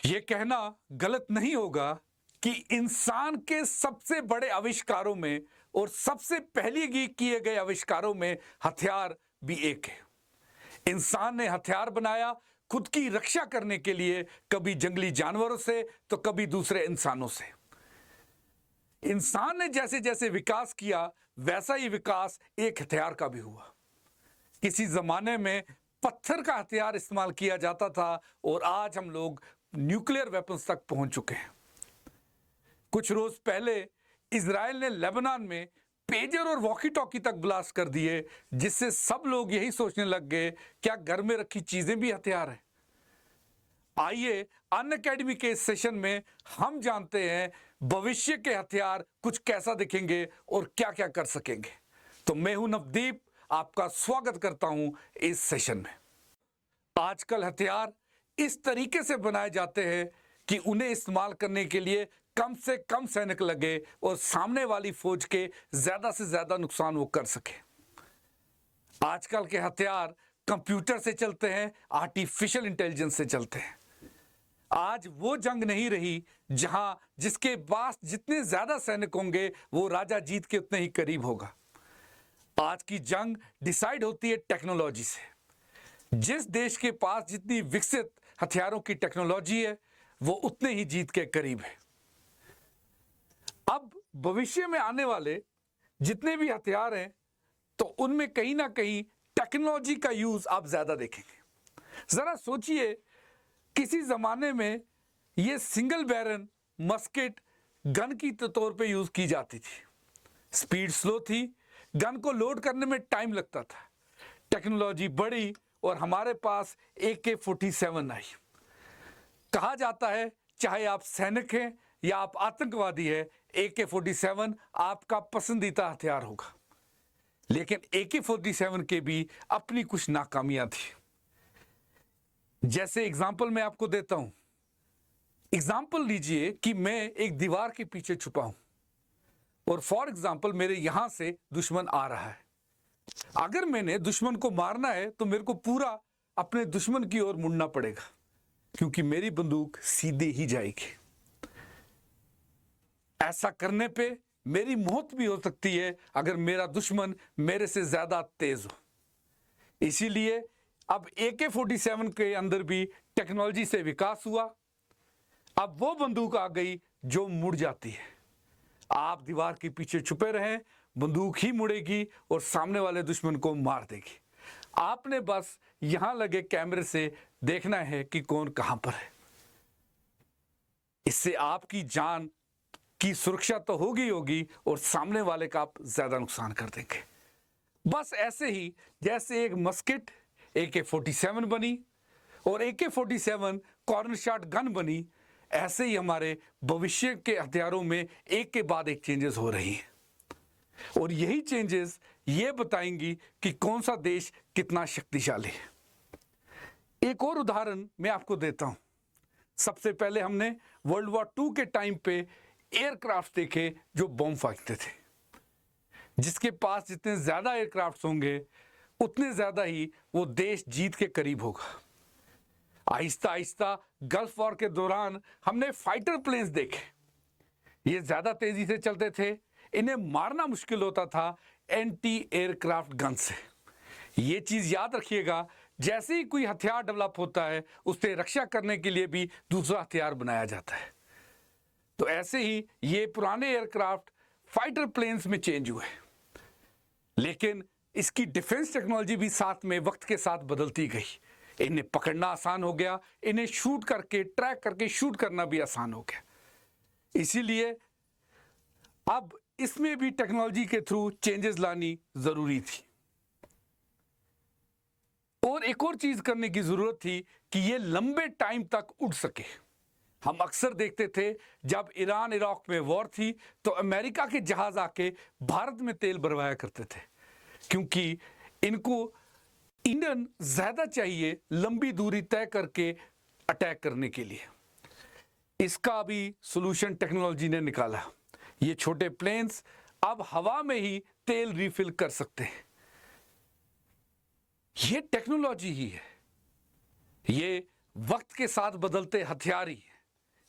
ये कहना गलत नहीं होगा कि इंसान के सबसे बड़े आविष्कारों में और सबसे पहले किए गए आविष्कारों में हथियार भी एक है। इंसान ने हथियार बनाया खुद की रक्षा करने के लिए, कभी जंगली जानवरों से तो कभी दूसरे इंसानों से। इंसान ने जैसे जैसे विकास किया वैसा ही विकास एक हथियार का भी हुआ। किसी जमाने में पत्थर का हथियार इस्तेमाल किया जाता था और आज हम लोग न्यूक्लियर वेपन्स तक पहुंच चुके हैं। कुछ रोज पहले इजराइल ने लेबनान में पेजर और वॉकी टॉकी तक ब्लास्ट कर दिए, जिससे सब लोग यही सोचने लग गए क्या घर में रखी चीजें भी हथियार हैं। आइए अनअकैडमी के इस सेशन में हम जानते हैं भविष्य के हथियार कुछ कैसा दिखेंगे और क्या क्या कर सकेंगे। तो मैं हूं नवदीप, आपका स्वागत करता हूं इस सेशन में। आजकल हथियार इस तरीके से बनाए जाते हैं कि उन्हें इस्तेमाल करने के लिए कम से कम सैनिक लगे और सामने वाली फौज के ज्यादा से ज्यादा नुकसान वो कर सके। आजकल के हथियार कंप्यूटर से चलते हैं, आर्टिफिशियल इंटेलिजेंस से चलते हैं। आज वो जंग नहीं रही जहां जिसके पास जितने ज्यादा सैनिक होंगे वो राजा जीत के उतने ही करीब होगा। आज की जंग डिसाइड होती है टेक्नोलॉजी से। जिस देश के पास जितनी विकसित हथियारों की टेक्नोलॉजी है वो उतने ही जीत के करीब है। अब भविष्य में आने वाले जितने भी हथियार हैं तो उनमें कहीं ना कहीं टेक्नोलॉजी का यूज आप ज्यादा देखेंगे। जरा सोचिए, किसी जमाने में ये सिंगल बैरल मस्केट गन की तौर पे यूज की जाती थी। स्पीड स्लो थी, गन को लोड करने में टाइम लगता था। टेक्नोलॉजी बढ़ी और हमारे पास AK-47 आई। कहा जाता है चाहे आप सैनिक हैं या आप आतंकवादी हैं, AK-47 आपका पसंदीदा हथियार होगा। लेकिन AK-47 के भी अपनी कुछ नाकामियां थी। जैसे एग्जाम्पल मैं आपको देता हूं। एग्जाम्पल लीजिए कि मैं एक दीवार के पीछे छुपा हूं और फॉर एग्जाम्पल मेरे यहां से दुश्मन आ रहा है। अगर मैंने दुश्मन को मारना है तो मेरे को पूरा अपने दुश्मन की ओर मुड़ना पड़ेगा, क्योंकि मेरी बंदूक सीधे ही जाएगी। ऐसा करने पे मेरी मौत भी हो सकती है अगर मेरा दुश्मन मेरे से ज्यादा तेज हो। इसीलिए अब AK-47 के अंदर भी टेक्नोलॉजी से विकास हुआ। अब वो बंदूक आ गई जो मुड़ जाती है। आप दीवार के पीछे छुपे रहें, बंदूक ही मुड़ेगी और सामने वाले दुश्मन को मार देगी। आपने बस यहां लगे कैमरे से देखना है कि कौन कहां पर है। इससे आपकी जान की सुरक्षा तो होगी और सामने वाले का आप ज्यादा नुकसान कर देंगे। बस ऐसे ही जैसे एक मस्केट AK-47 बनी और AK-47 कॉर्नर शॉट गन बनी, ऐसे ही हमारे भविष्य के हथियारों में एक के बाद एक चेंजेस हो रही हैं। और यही चेंजेस ये बताएंगी कि कौन सा देश कितना शक्तिशाली है। एक और उदाहरण मैं आपको देता हूं। सबसे पहले हमने वर्ल्ड वॉर 2 के टाइम पे एयरक्राफ्ट देखे जो बॉम्ब फेंकते थे। जिसके पास जितने ज्यादा एयरक्राफ्ट होंगे उतने ज्यादा ही वो देश जीत के करीब होगा। आहिस्ता आहिस्ता गल्फ वॉर के दौरान हमने फाइटर प्लेन्स देखे। ये ज्यादा तेजी से चलते थे, इन्हें मारना मुश्किल होता था एंटी एयरक्राफ्ट गन से। ये चीज याद रखिएगा, जैसे ही कोई हथियार डेवलप होता है उससे रक्षा करने के लिए भी दूसरा हथियार बनाया जाता है। तो ऐसे ही ये पुराने एयरक्राफ्ट फाइटर प्लेन्स में चेंज हुए। लेकिन इसकी डिफेंस टेक्नोलॉजी भी साथ में वक्त के साथ बदलती गई। इन्हें पकड़ना आसान हो गया, इन्हें शूट करके ट्रैक करके शूट करना भी आसान हो गया। इसीलिए अब इसमें भी टेक्नोलॉजी के थ्रू चेंजेस लानी जरूरी थी। और एक और चीज करने की जरूरत थी कि ये लंबे टाइम तक उड़ सके। हम अक्सर देखते थे जब ईरान इराक में वॉर थी तो अमेरिका के जहाज आके भारत में तेल भरवाया करते थे, क्योंकि इनको ईंधन ज्यादा चाहिए लंबी दूरी तय करके अटैक करने के लिए। इसका भी सॉल्यूशन टेक्नोलॉजी ने निकाला। ये छोटे प्लेन्स अब हवा में ही तेल रिफिल कर सकते हैं। ये टेक्नोलॉजी ही है, ये वक्त के साथ बदलते हथियार ही है।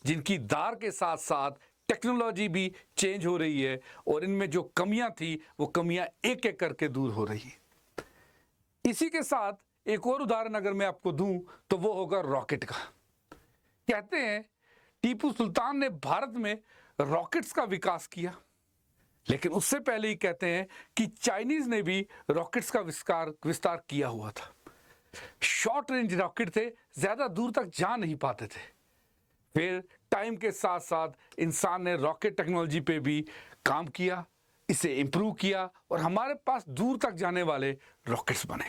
जिनकी दार के साथ साथ टेक्नोलॉजी भी चेंज हो रही है और इनमें जो कमियां थी वो कमियां एक एक करके दूर हो रही हैं। इसी के साथ एक और उदाहरण अगर मैं आपको दूं तो वो होगा रॉकेट का। कहते हैं टीपू सुल्तान ने भारत में रॉकेट्स का विकास किया, लेकिन उससे पहले ही कहते हैं कि चाइनीज ने भी रॉकेट्स का विस्तार किया हुआ था। शॉर्ट रेंज रॉकेट थे, ज्यादा दूर तक जा नहीं पाते थे। फिर टाइम के साथ साथ इंसान ने रॉकेट टेक्नोलॉजी पे भी काम किया, इसे इंप्रूव किया और हमारे पास दूर तक जाने वाले रॉकेट्स बने।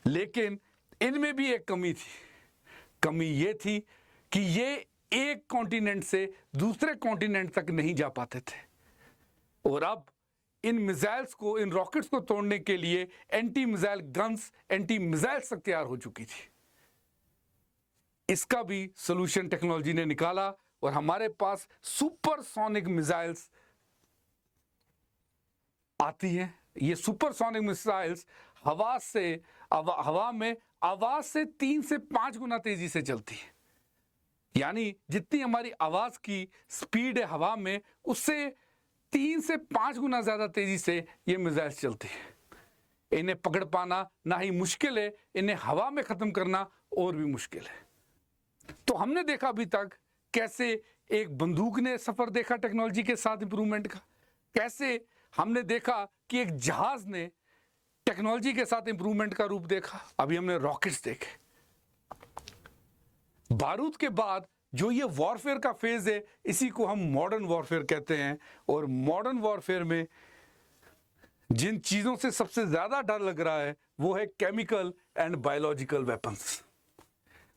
लेकिन इनमें भी एक कमी थी। कमी ये थी कि ये एक कॉन्टिनेंट से दूसरे कॉन्टिनेंट तक नहीं जा पाते थे और अब इन मिसाइल्स को, इन रॉकेट्स को तोड़ने के लिए anti missile guns, anti missiles तक तैयार हो चुकी थी। इसका भी सॉल्यूशन टेक्नोलॉजी ने निकाला और हमारे पास सुपरसोनिक मिसाइल्स आती हैं। ये सुपरसोनिक मिसाइल्स हवा में आवाज से 3 से 5 गुना तेजी से चलती है। यानी जितनी हमारी आवाज की स्पीड है हवा में, उससे 3 से 5 गुना ज्यादा तेजी से ये मिसाइल्स चलती है। इन्हें पकड़ पाना ना ही मुश्किल है, इन्हें हवा में खत्म करना और भी मुश्किल है। तो हमने देखा अभी तक कैसे एक बंदूक ने सफर देखा टेक्नोलॉजी के साथ इंप्रूवमेंट का, कैसे हमने देखा कि एक जहाज ने टेक्नोलॉजी के साथ इंप्रूवमेंट का रूप देखा। अभी हमने रॉकेट्स देखे। बारूद के बाद जो ये वॉरफेयर का फेज है, इसी को हम मॉडर्न वॉरफेयर कहते हैं। और मॉडर्न वॉरफेयर में जिन चीजों से सबसे ज्यादा डर लग रहा है वो है केमिकल एंड बायोलॉजिकल वेपन्स।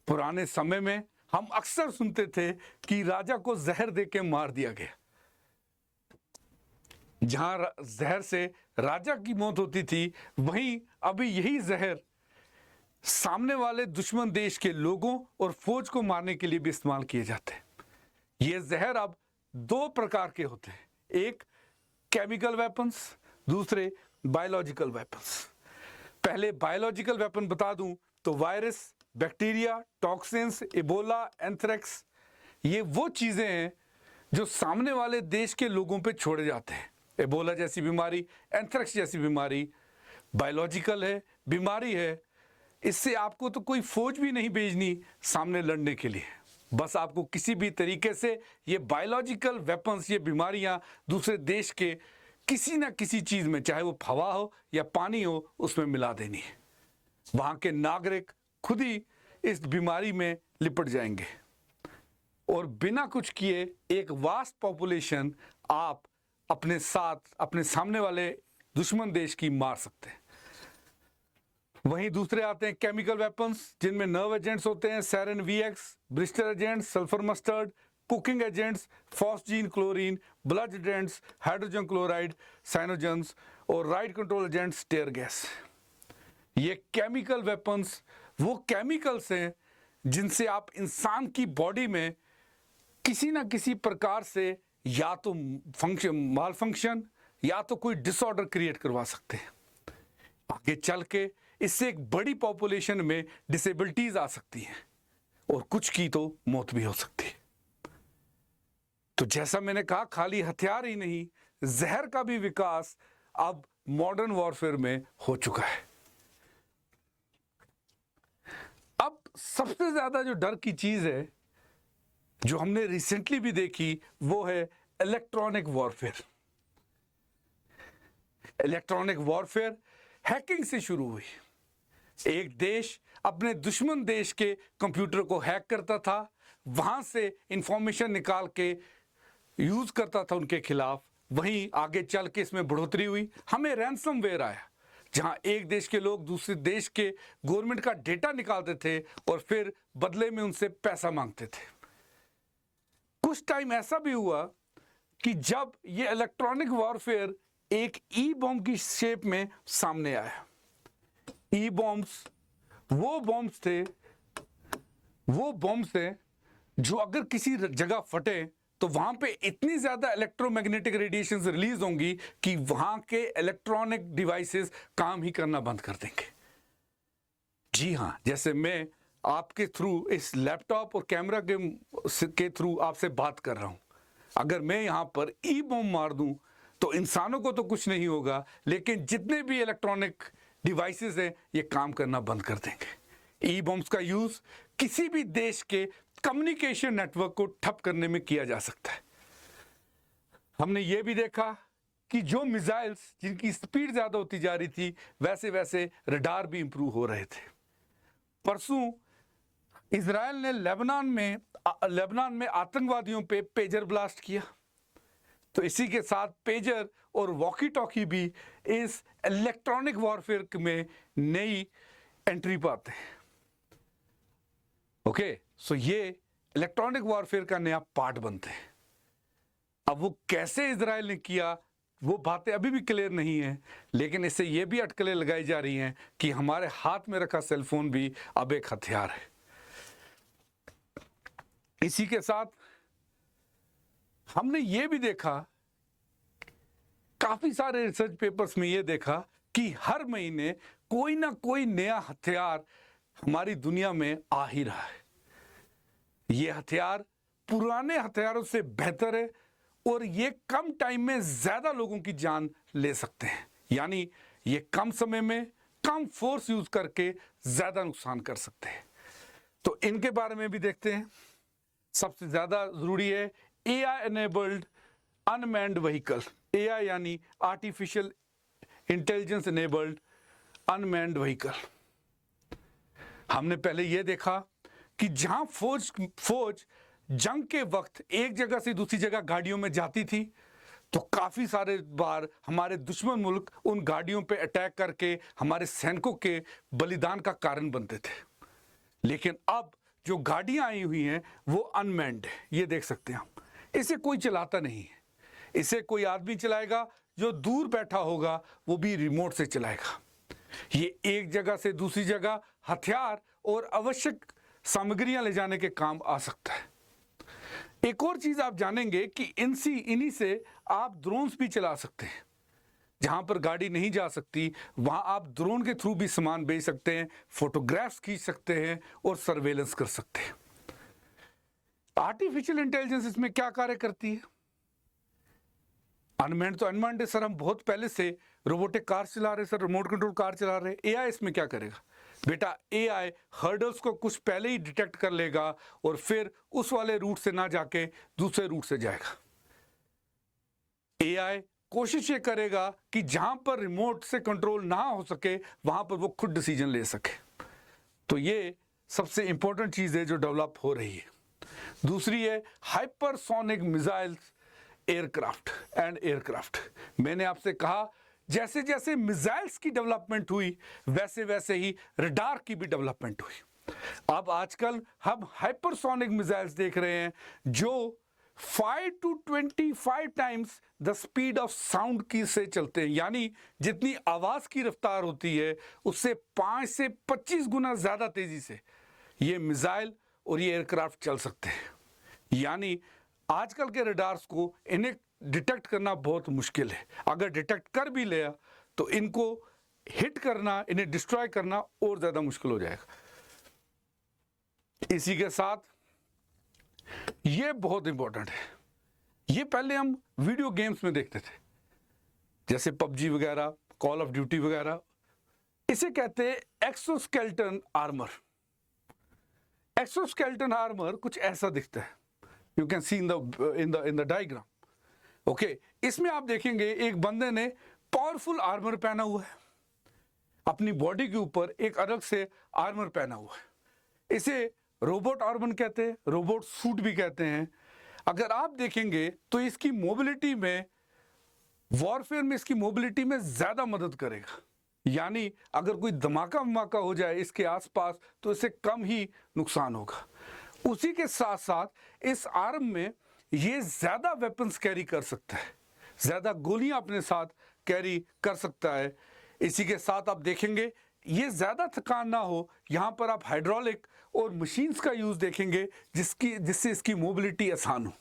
पुराने समय में हम अक्सर सुनते थे कि राजा को जहर देके मार दिया गया। जहां जहर से राजा की मौत होती थी, वहीं अभी यही जहर सामने वाले दुश्मन देश के लोगों और फौज को मारने के लिए भी इस्तेमाल किए जाते हैं। ये जहर अब 2 प्रकार के होते हैं, एक केमिकल वेपन्स, दूसरे बायोलॉजिकल वेपन्स। पहले बायोलॉजिकल वेपन बता दूं तो virus, bacteria, toxins, Ebola, anthrax, ये वो चीजें हैं जो सामने वाले देश के लोगों पे छोड़े जाते हैं। इबोला जैसी बीमारी, एंथ्रेक्स जैसी बीमारी बायोलॉजिकल है, बीमारी है। इससे आपको तो कोई फौज भी नहीं भेजनी सामने लड़ने के लिए, बस आपको किसी भी तरीके से ये बायोलॉजिकल वेपन्स, ये बीमारियां दूसरे देश के किसी ना किसी चीज में, चाहे वो हवा हो या पानी हो, उसमें मिला देनी है। वहां के नागरिक खुद ही इस बीमारी में लिपट जाएंगे और बिना कुछ किए एक वास्ट पॉपुलेशन आप अपने साथ, अपने सामने वाले दुश्मन देश की मार सकते हैं। वहीं दूसरे आते हैं केमिकल वेपन्स, जिनमें नर्व एजेंट्स होते हैं, sarin VX, blister agents, sulphur mustard, choking agents, phosgene chlorine, blood agents, hydrogen chloride, cyanogens और riot control agents, tear gas. ये केमिकल वेपन्स वो केमिकल्स हैं जिनसे आप इंसान की बॉडी में किसी ना किसी प्रकार से या तो माल फंक्शन या तो कोई डिसऑर्डर क्रिएट करवा सकते हैं। आगे चल के इससे एक बड़ी पॉपुलेशन में डिसेबिलिटीज आ सकती हैं और कुछ की तो मौत भी हो सकती है। तो जैसा मैंने कहा, खाली हथियार ही नहीं, जहर का भी विकास अब मॉडर्न वॉरफेयर में हो चुका है। अब सबसे ज्यादा जो डर की चीज है जो हमने रिसेंटली भी देखी, वो है electronic warfare. Electronic warfare hacking से शुरू हुई। एक देश अपने दुश्मन देश के कंप्यूटर को हैक करता था, वहां से इंफॉर्मेशन निकाल के यूज करता था उनके खिलाफ। वहीं आगे चल के इसमें बढ़ोतरी हुई, हमें रैंसमवेयर आया, जहां एक देश के लोग दूसरे देश के गवर्नमेंट का डेटा निकालते थे और फिर बदले में उनसे पैसा मांगते थे। कुछ टाइम ऐसा भी हुआ कि जब ये इलेक्ट्रॉनिक वॉरफेयर एक ई बॉम्ब की शेप में सामने आया। ई बॉम्ब्स वो बॉम्ब्स थे जो अगर किसी जगह फटे तो वहां पे इतनी ज्यादा इलेक्ट्रोमैग्नेटिक रेडिएशंस रिलीज होंगी कि वहां के इलेक्ट्रॉनिक डिवाइसेस काम ही करना बंद कर देंगे। जी हां, जैसे मैं आपके थ्रू, इस लैपटॉप और कैमरा के थ्रू आपसे बात कर रहा हूं। अगर मैं यहां पर ई बॉम्ब मार दूं तो इंसानों को तो कुछ नहीं होगा, लेकिन जितने भी इलेक्ट्रॉनिक डिवाइसेस हैं ये काम करना बंद कर देंगे। ई बॉम्ब्स का यूज किसी भी देश के कम्युनिकेशन नेटवर्क को ठप करने में किया जा सकता है। हमने ये भी देखा कि जो मिसाइल्स जिनकी स्पीड ज्यादा होती जा रही थी, वैसे वैसे रडार भी इंप्रूव हो रहे थे। परसों इजराइल ने लेबनान में आतंकवादियों पे पेजर ब्लास्ट किया, तो इसी के साथ पेजर और वॉकी टॉकी भी इस इलेक्ट्रॉनिक वॉरफेयर में नई एंट्री पाते हैं। ओके, सो ये इलेक्ट्रॉनिक वॉरफेयर का नया पार्ट बनते हैं। अब वो कैसे इजराइल ने किया वो बातें अभी भी क्लियर नहीं है, लेकिन इससे ये भी अटकलें लगाई जा रही हैं कि हमारे हाथ में रखा सेलफोन भी अब एक हथियार है। इसी के साथ हमने ये भी देखा, काफी सारे रिसर्च पेपर्स में ये देखा कि हर महीने कोई ना कोई नया हथियार हमारी दुनिया में आ ही रहा है। ये हथियार पुराने हथियारों से बेहतर है और ये कम टाइम में ज्यादा लोगों की जान ले सकते हैं, यानी ये कम समय में कम फोर्स यूज करके ज्यादा नुकसान कर सकते हैं। तो इनके बारे में भी देखते हैं। सबसे ज्यादा जरूरी है AI enabled unmanned vehicle. AI यानी artificial intelligence enabled unmanned vehicle. हमने पहले यह देखा कि जहां फौज जंग के वक्त एक जगह से दूसरी जगह गाड़ियों में जाती थी, तो काफी सारे बार हमारे दुश्मन मुल्क उन गाड़ियों पे अटैक करके हमारे सैनिकों के बलिदान का कारण बनते थे। लेकिन अब जो गाड़ियां आई हुई हैं वो अनमैन्ड है, ये देख सकते हैं हम। इसे कोई चलाता नहीं है, इसे कोई आदमी चलाएगा जो दूर बैठा होगा, वो भी रिमोट से चलाएगा। ये एक जगह से दूसरी जगह हथियार और आवश्यक सामग्रियां ले जाने के काम आ सकता है। एक और चीज आप जानेंगे कि इन्हीं से आप ड्रोन्स भी चला सकते हैं। जहां पर गाड़ी नहीं जा सकती वहां आप ड्रोन के थ्रू भी सामान भेज सकते हैं, फोटोग्राफ्स खींच सकते हैं और सर्वेलेंस कर सकते हैं। आर्टिफिशियल इंटेलिजेंस इसमें क्या कार्य करती है? अनमैन्ड तो अनमैन्ड है सर, हम बहुत पहले से रोबोटिक कार चला रहे सर, रिमोट कंट्रोल कार चला रहे। AI इसमें क्या करेगा? बेटा AI हर्डल्स को कुछ पहले ही डिटेक्ट कर लेगा और फिर उस वाले रूट से ना जाके दूसरे रूट से जाएगा। AI कोशिश ये करेगा कि जहां पर रिमोट से कंट्रोल ना हो सके वहां पर वो खुद डिसीजन ले सके। तो ये सबसे इंपॉर्टेंट चीज है जो डेवलप हो रही है। दूसरी है हाइपरसोनिक मिसाइल्स एयरक्राफ्ट। मैंने आपसे कहा जैसे जैसे मिसाइल्स की डेवलपमेंट हुई वैसे वैसे ही रडार की भी डेवलपमेंट हुई। अब आजकल हम हाइपरसोनिक मिसाइल्स देख रहे हैं जो 5 to 25 times the speed of sound की से चलते हैं, यानी जितनी आवाज की रफ्तार होती है उससे 5 से 25 गुना ज्यादा तेजी से ये मिसाइल और ये एयरक्राफ्ट चल सकते हैं। यानी आजकल के रडार्स को इन्हें डिटेक्ट करना बहुत मुश्किल है। अगर डिटेक्ट कर भी लिया तो इनको हिट करना, इन्हें डिस्ट्रॉय करना और ज्यादा मुश्किल हो जाएगा। इसी के साथ ये बहुत इंपॉर्टेंट है, ये पहले हम वीडियो गेम्स में देखते थे जैसे PUBG वगैरह, कॉल ऑफ ड्यूटी वगैरह। इसे कहते हैं एक्सोस्केलेटन आर्मर। एक्सोस्केलेटन आर्मर कुछ ऐसा दिखता है, you can see in the diagram. Okay, इसमें आप देखेंगे एक बंदे ने पावरफुल आर्मर पहना हुआ है, अपनी बॉडी के ऊपर एक अलग से आर्मर पहना हुआ है। इसे रोबोट आर्मर कहते हैं, रोबोट सूट भी कहते हैं। अगर आप देखेंगे तो इसकी मोबिलिटी में, वॉरफेयर में इसकी मोबिलिटी में ज्यादा मदद करेगा। यानी अगर कोई धमाका हो जाए इसके आसपास तो इससे कम ही नुकसान होगा। उसी के साथ साथ इस आर्म में ये ज्यादा वेपन्स कैरी कर सकता है, ज्यादा गोलियां अपने साथ कैरी कर सकता है। इसी के साथ आप देखेंगे ये ज्यादा थकान ना हो, यहां पर आप हाइड्रोलिक और मशीन्स का यूज देखेंगे जिससे इसकी मोबिलिटी आसान हो।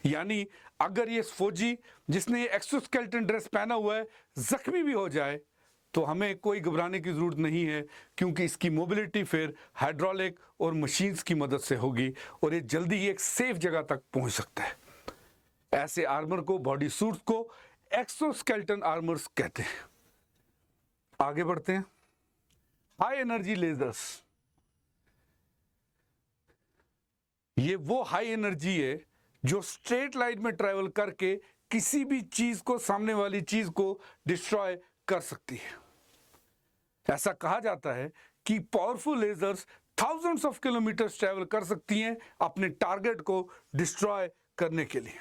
यानी अगर ये फौजी जिसने एक्सोस्केलेटन ड्रेस पहना हुआ है जख्मी भी हो जाए तो हमें कोई घबराने की ज़रूरत नहीं है, क्योंकि इसकी मोबिलिटी फिर हाइड्रोलिक और मशीन्स की मदद से होगी और ये जल्दी ही एक सेफ जगह तक पहुंच सकता है। ऐसे आर्मर को, बॉडी सूट्स को एक्सोस्केलेटन आर्मर्स कहते हैं। आगे बढ़ते हैं। हाई एनर्जी लेजर्स, ये वो हाई एनर्जी है जो स्ट्रेट लाइन में ट्रेवल करके किसी भी चीज को, सामने वाली चीज को डिस्ट्रॉय कर सकती है। ऐसा कहा जाता है कि powerful lasers thousands of kilometres travel कर सकती हैं अपने टारगेट को डिस्ट्रॉय करने के लिए।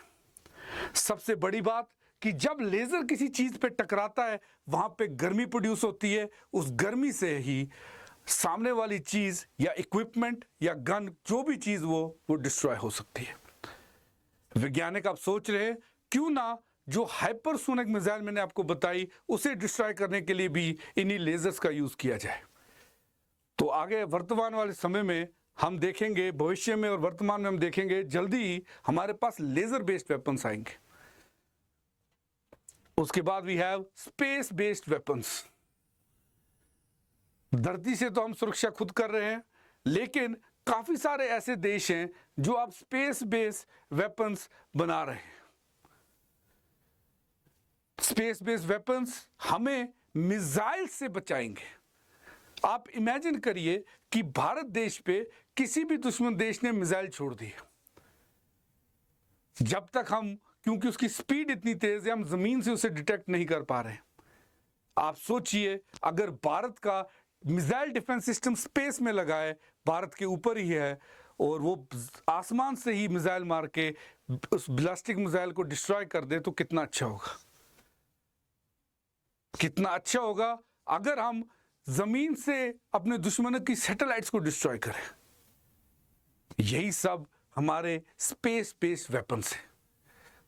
सबसे बड़ी बात कि जब लेजर किसी चीज पे टकराता है, वहां पे गर्मी प्रोड्यूस होती है, उस गर्मी से ही सामने वाली चीज या इक्विपमेंट या गन, जो भी चीज वो डिस्ट्रॉय हो सकती है। वैज्ञानिक आप सोच रहे हैं क्यों ना जो हाइपरसोनिक मिसाइल मैंने आपको बताई, उसे डिस्ट्रॉय करने के लिए भी इन्हीं लेजर्स का यूज किया जाए। तो आगे वर्तमान वाले समय में हम देखेंगे, भविष्य में और वर्तमान में हम देखेंगे, जल्दी ही हमारे पास लेजर बेस्ड वेपन्स आएंगे। उसके बाद we have space based weapons. धरती से तो हम सुरक्षा खुद कर रहे हैं, लेकिन काफी सारे ऐसे देश हैं जो अब स्पेस बेस्ड वेपन्स बना रहे हैं। स्पेस बेस्ड वेपन्स हमें मिसाइल से बचाएंगे। आप इमेजिन करिए कि भारत देश पे किसी भी दुश्मन देश ने मिसाइल छोड़ दी, जब तक हम, क्योंकि उसकी स्पीड इतनी तेज है, हम जमीन से उसे डिटेक्ट नहीं कर पा रहे। आप सोचिए अगर भारत का मिसाइल डिफेंस सिस्टम स्पेस में लगा है, भारत के ऊपर ही है, और वो आसमान से ही मिसाइल मार के उस बैलिस्टिक मिसाइल को डिस्ट्रॉय कर दे, तो कितना अच्छा होगा। कितना अच्छा होगा अगर हम जमीन से अपने दुश्मनों की सैटेलाइट्स को डिस्ट्रॉय करें। यही सब हमारे स्पेस बेस्ड वेपन्स हैं।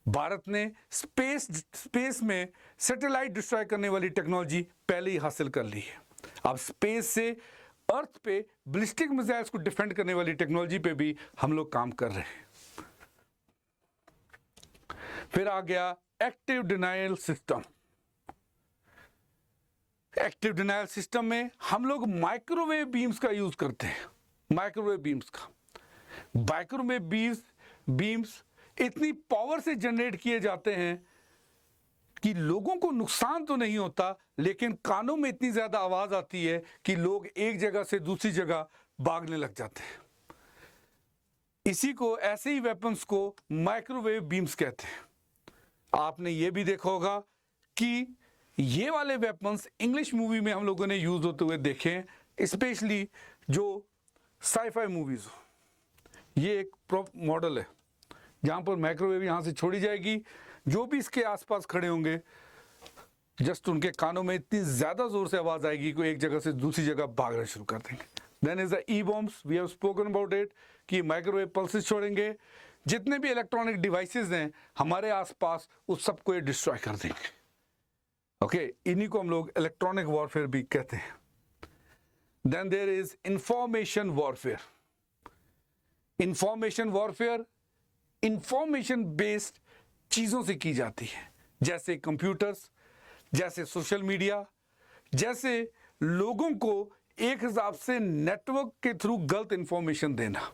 भारत ने स्पेस में सैटेलाइट डिस्ट्रॉय करने वाली टेक्नोलॉजी पहले ही हासिल कर ली है। अब स्पेस से अर्थ पे बैलिस्टिक मिसाइल्स को डिफेंड करने वाली टेक्नोलॉजी पे भी हम लोग काम कर रहे हैं। फिर आ गया active denial system. Active denial system में हम लोग माइक्रोवेव बीम्स का यूज करते हैं। माइक्रोवेव बीम्स का, माइक्रोवेव बीम्स इतनी पावर से जनरेट किए जाते हैं कि लोगों को नुकसान तो नहीं होता, लेकिन कानों में इतनी ज्यादा आवाज आती है कि लोग एक जगह से दूसरी जगह भागने लग जाते हैं। इसी को, ऐसे ही वेपन्स को माइक्रोवेव बीम्स कहते हैं। आपने ये भी देखा होगा कि ये वाले वेपन्स इंग्लिश मूवी में हम लोगों ने यूज होते हुए देखे हैं, स्पेशली जो साईफाई मूवीज। ये एक मॉडल है जहां पर माइक्रोवेव यहां से छोड़ी जाएगी, जो भी इसके आसपास खड़े होंगे जस्ट उनके कानों में इतनी ज्यादा जोर से आवाज आएगी कि एक जगह से दूसरी जगह भागना शुरू कर देंगे। Then is the E bombs, we have spoken about it, कि माइक्रोवेव पल्सेस छोड़ेंगे, जितने भी इलेक्ट्रॉनिक डिवाइसेस हैं हमारे आसपास, उस सबको ये डिस्ट्रॉय कर देंगे। ओके, इन्हीं को हम लोग इलेक्ट्रॉनिक वॉरफेयर भी कहते हैं। Then there is information warfare. Information warfare information based चीजों से की जाती है, जैसे कंप्यूटर्स, जैसे सोशल मीडिया, जैसे लोगों को एक हिसाब से नेटवर्क के थ्रू गलत इंफॉर्मेशन देना।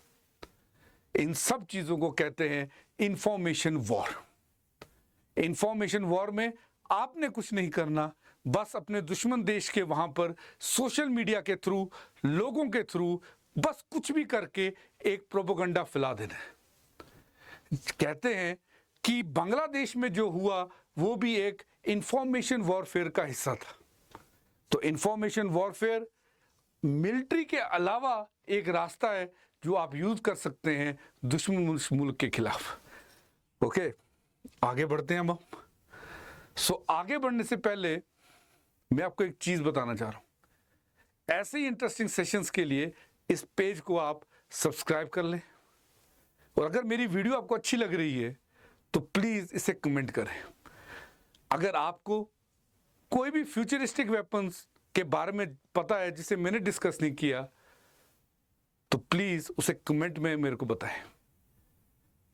इन सब चीजों को कहते हैं इंफॉर्मेशन वॉर। इंफॉर्मेशन वॉर में आपने कुछ नहीं करना, बस अपने दुश्मन देश के वहां पर सोशल मीडिया के थ्रू, लोगों के थ्रू बस कुछ भी करके एक प्रोपेगेंडा फैला देना। कहते हैं कि बांग्लादेश में जो हुआ वो भी एक इंफॉर्मेशन वॉरफेयर का हिस्सा था। तो इंफॉर्मेशन वॉरफेयर मिलिट्री के अलावा एक रास्ता है जो आप यूज कर सकते हैं दुश्मन मुल्क के खिलाफ। ओके, आगे बढ़ते हैं हम। आगे बढ़ने से पहले मैं आपको एक चीज बताना चाह रहा हूं। ऐसे ही इंटरेस्टिंग सेशंस के लिए इस पेज को आप सब्सक्राइब कर लें, और अगर मेरी वीडियो आपको अच्छी लग रही है तो प्लीज इसे कमेंट करें। अगर आपको कोई भी फ्यूचरिस्टिक वेपन्स के बारे में पता है जिसे मैंने डिस्कस नहीं किया, तो प्लीज उसे कमेंट में मेरे को बताएं।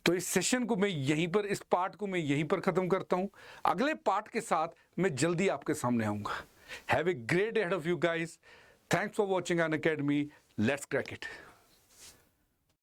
तो इस सेशन को मैं यहीं पर, इस पार्ट को मैं यहीं पर खत्म करता हूं। अगले पार्ट के साथ मैं जल्दी आपके सामने आऊंगा। Have a great day ahead of you guys. Thanks for watching An Academy. Let's crack it.